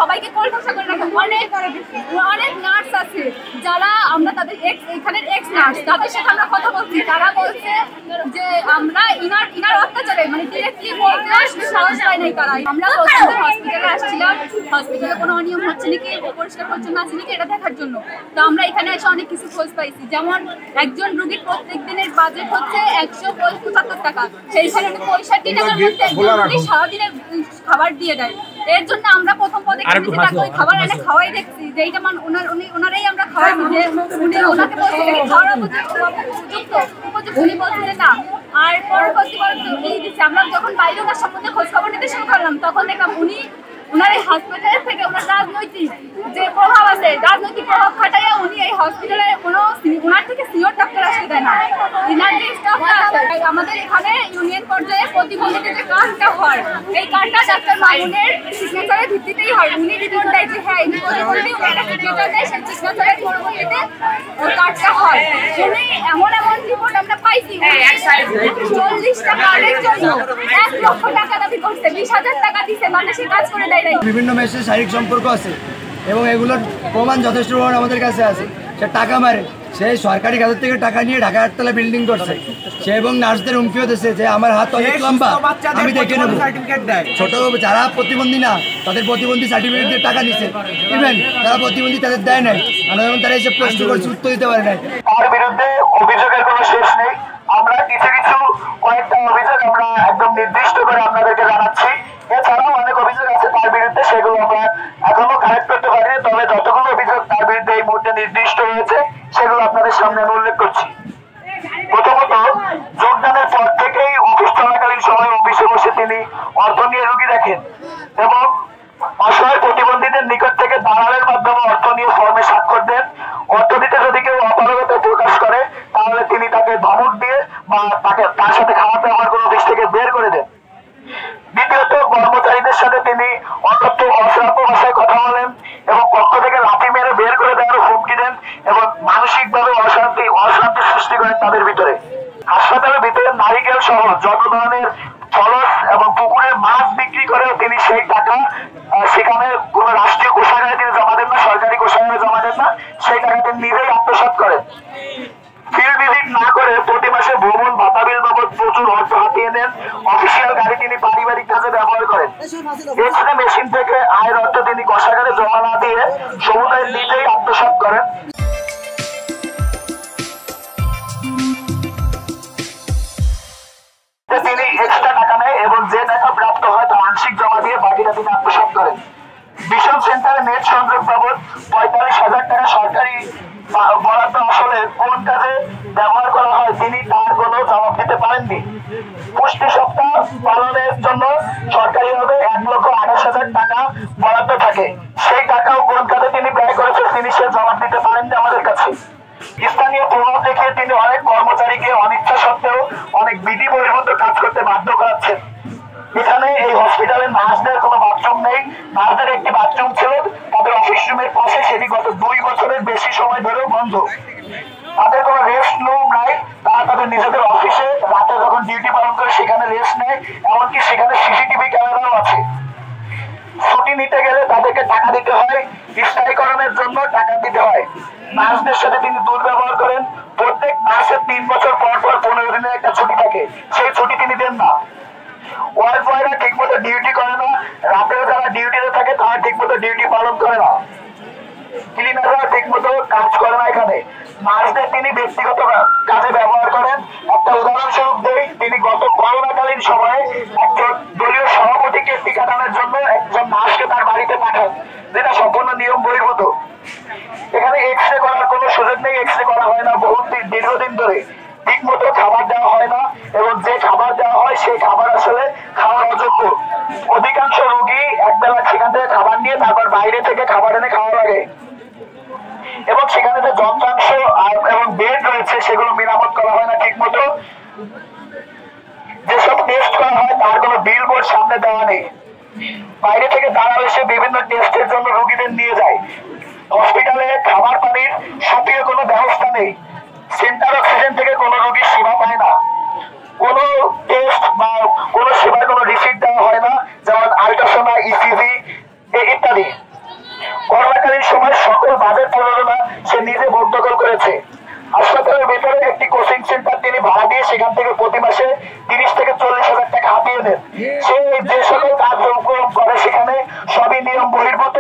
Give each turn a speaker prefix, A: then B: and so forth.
A: সবাইকে কলকাতা করে রাখে। অনেক নার্স আছে যারা আমরা তাদের এখানের এক্স নার্স, তাদের সাথে আমরা কথা বলছি, তারা বলছে যে আমরা ইনার অত্যাচারে মানে ডিরেক্টলি বলতে সাহস পাই নাই তারা। আমরা হসপিটালে আসছিলাম, হসপিটালে কোনো অনিয়ম হচ্ছে নাকি, পরিষ্কার পরিচ্ছন্ন আছে নাকি এটা দেখার জন্য। তো আমরা এখানে এসে অনেক কিছু খোঁজ পাইছি, যেমন একজন রুগীর প্রত্যেক দিনের বাজেট হচ্ছে 175 টাকা, সেইখানে 65 টাকার মধ্যে সারাদিনের খাবার দিয়ে দেয়। এর জন্য আমরা প্রথম পদক্ষেপ নিয়েছি, তাকে ওই খাবার এনে খাওয়াই দেখছি যে এইটা ওনারাই আমরা খাওয়াই, যে উনি ওনাকে বলছি খাওয়ার উপযুক্ত উনি বলছিলেন না। আর পরবর্তী দিচ্ছি আমরা যখন বাইরে ওনার সম্বন্ধে খোঁজ খবর নিতে শুরু করলাম, তখন দেখলাম উনার এই হসপিটালের থেকে ওনার রাজনৈতিক যে প্রভাব আছে, রাজনৈতিক প্রভাব খাটাইয়া উনি এই হসপিটালে ওনার থেকে সিনিয়র ডাক্তার আসতে দেয় না। ইনার যে স্টাফটা আছে আমাদের এখানে ইউনিয়ন পর্যায়ে প্রতিবন্ধীদের যে কার্ডটা হয়, এই কার্ডটা ডাক্তার মামুনের সিগনেচারের ভিত্তিতেই হয়। উনি রিপোর্ট দেয় যে হ্যাঁ ইনি প্রতিবন্ধী, উনি একটা সিগনেচার দেয়, সেই সিগনেচারের পরবর্তীতে ওই কার্ডটা হয়। উনি এমন রিপোর্ট আমরা পাইছি 40টা কার্ডের জন্য 1 লক্ষ টাকা দাবি করছে, 20,000 টাকা দিচ্ছে, মানে সে কাজ করে দেয়।
B: বিভিন্ন মেয়ের শারীরিক সম্পর্ক আছে এবং এগুলোর প্রমাণ যথেষ্ট প্রমাণ আমাদের কাছে আছে। সে টাকা মারে, সে সরকারি কাজের থেকে টাকা নিয়ে ঢাকা 8তলা বিল্ডিং করছে। সে এবং নার্সদের হুমকিও দিচ্ছে যে আমার হাত অনেক লম্বা, আমি দেখে নেব। ছোট যারা প্রতিবন্ধী না তাদের প্রতিবন্ধী সার্টিফিকেট দিয়ে টাকা নিচ্ছে, ইভেন যারা প্রতিবন্ধী তাদের দেয় নাই। আমরা যখন তারা এসে প্রশ্ন করছে উত্তর দিতে পারে নাই।
C: তার বিরুদ্ধে অভিযোগের কোনো শেষ নেই। আমরা কিছু কয়েকটা অভিযোগ আমরা একদম নির্দিষ্ট করে আপনাদেরকে জানাচ্ছি। এছাড়াও অনেক অভিযোগ আছে তার বিরুদ্ধে, সেগুলো আমরা এখনো কালেক্ট করতে পারিনি। তবে যতগুলো অভিযোগ তার বিরুদ্ধে এই মুহূর্তে নির্দিষ্ট হয়েছে সেগুলো আপনাদের সামনে আমি উল্লেখ করছি। প্রথমত, যোগদানের পর থেকেই অফিস চলাকালীন সময় অফিসে বসে তিনি অর্থ নিয়ে রুগী দেখেন এবং অসহায় প্রতিবন্ধীদের নিকট থেকে দালালের মাধ্যমে অর্থ নিয়ে ফর্মে স্বাক্ষর দেন। অর্থ দিতে যদি কেউ অপারগতা প্রকাশ করে তাহলে তিনি তাকে ধমক দিয়ে বা তার সাথে খারাপ ব্যবহার করে অফিস থেকে বের করে দেন। দ্বিতীয়ত, কর্মচারীদের সাথে তিনি অকথ্য অশ্রাব্য ভাষায় কথা বলেন এবং কক্ষ থেকে লাঠি মেরে বের করে দেওয়ার হুমকি দেন এবং মানসিকভাবে অশান্তি সৃষ্টি করেন তাদের ভিতরে। হাসপাতালের ভিতরে নারিকেল সহ যত ধরনের ফলস এবং পুকুরের মাছ বিক্রি করেও তিনি সেই টাকা সেখানে কোন রাষ্ট্রীয় কোষাগারে তিনি জমা দেন না, সরকারি কোষাগারে জমা দেন না, সেই টাকা তিনি নিজেই আত্মসাৎ করেন। ফিল্ড ভিজিট না করে প্রতি মাসে ভ্রমণ ভাতা বিল বাবদ প্রচুর অর্থ হাতিয়ে নেন। অফিসিয়াল গাড়ি তিনি পারিবারিক কাজে ব্যবহার করেন। এছাড়া মেশিন থেকে আয়ের অর্থ তিনি কোষাগারে জমা না দিয়ে সমুদায় নিজেই আত্মসাৎ করেন। তিনি এক্সট্রা টাকা নেয় এবং যে টাকা প্রাপ্ত হয় তা আংশিক জমা দিয়ে বাকিটা তিনি আত্মসাৎ করেন। মিশন সেন্টারে নেট সংযোগ বাবদ 45,000 টাকা সরকারি বরাদ্দ আসলে কোন কাজে ব্যবহার করা হয় তিনি তার কোনো জবাব দিতে পারেননি। পুষ্টি সপ্তাহ পালনের জন্য সরকারিভাবে 1,28,000 টাকা বরাদ্দ থাকে, সেই টাকাও কোন কাজে তিনি ব্যয় করেছেন তিনি সে জবাব দিতে পারেননি আমাদের কাছে। স্থানীয় প্রভাব দেখিয়ে তিনি অনেক কর্মচারীকে অনিচ্ছা সত্ত্বেও অনেক বিধি বহির্ভূত কাজ করতে বাধ্য করাচ্ছেন। এখানে এই হসপিটালে নার্সদের কোনো বাথরুম নেই। নার্সদের একটি বাথরুম ছিল তাদের অফিস রুমের পাশে, সেটি গত 2 বছরের বেশি সময় ধরেও বন্ধ। তাদের কোনো রেস্ট রুম নাই, তারা তাদের নিজেদের অফিসে রাতে যখন ডিউটি পালন করে সেখানে রেস্ট নেয়, এমনকি সেখানে সিসিটিভি ক্যামেরাও আছে। ছুটি নিতে গেলে তাদেরকে টাকা দিতে হয়, স্থায়ীকরণের জন্য টাকা দিতে হয়। নার্সদের সাথে তিনি দুর্ব্যবহার করেন। প্রত্যেক নার্সের 3 বছর পর 15 দিনের একটা ছুটি থাকে, সেই ছুটি তিনি দেন না। ওয়ার্ড বয়রা ঠিক মতো ডিউটি করে না, রাতেও যারা ডিউটিতে থাকে তারা ঠিক মতো ডিউটি পালন করে না, ক্লিনাররা ঠিক মতো কাজ করে না। এখানে নার্সদের তিনি ব্যক্তিগত কাজে ব্যবহার করেন। একটা উদাহরণস্বরূপ দেই, তিনি গত করোনাকালীন সময়ে একজন দলীয় সভাপতিকে টিকাদানের জন্য একজন নার্সকে তার বাড়িতে পাঠান, যেটা সম্পূর্ণ নিয়ম বহির্ভূত। এখানে এক্স রে করার কোনো সুযোগ নেই, এক্স রে করা হয় না দীর্ঘদিন ধরে। ঠিক মতো খাবার দেওয়া হয় না এবং যে খাবার দেওয়া হয় সেই খাবার আসলে খাওয়ার অযোগ্য। অধিকাংশ রোগী একবেলা সেখান থেকে খাবার নিয়ে তারপর বাইরে থেকে খাবার এনে খাওয়া লাগে এবং সেখানে যে যন্ত্রাংশ এবং বেড রয়েছে সেগুলো মেরামত করা হয় না ঠিক মতো। যেসব টেস্ট করা হয় তার কোনো বিল বোর্ড সামনে দেওয়া নেই। বাইরে থেকে দালাল এসে বিভিন্ন টেস্টের জন্য রোগীদের নিয়ে যায়। হসপিটালে খাবার পানির সক্রিয় কোনো ব্যবস্থা নেই। সেন্টার অক্সিজেন থেকে কোনো রোগী সেবা পায় না। কোনো টেস্ট বা কোনো সেবার কোনো রিসিট দেওয়া হয় না, যেমন আল্ট্রাসোনা, ইসিজি ইত্যাদি। ইউনিয়নের। সে যে সকল কার্যক্রম করে সেখানে সবই নিয়ম বহির্ভূত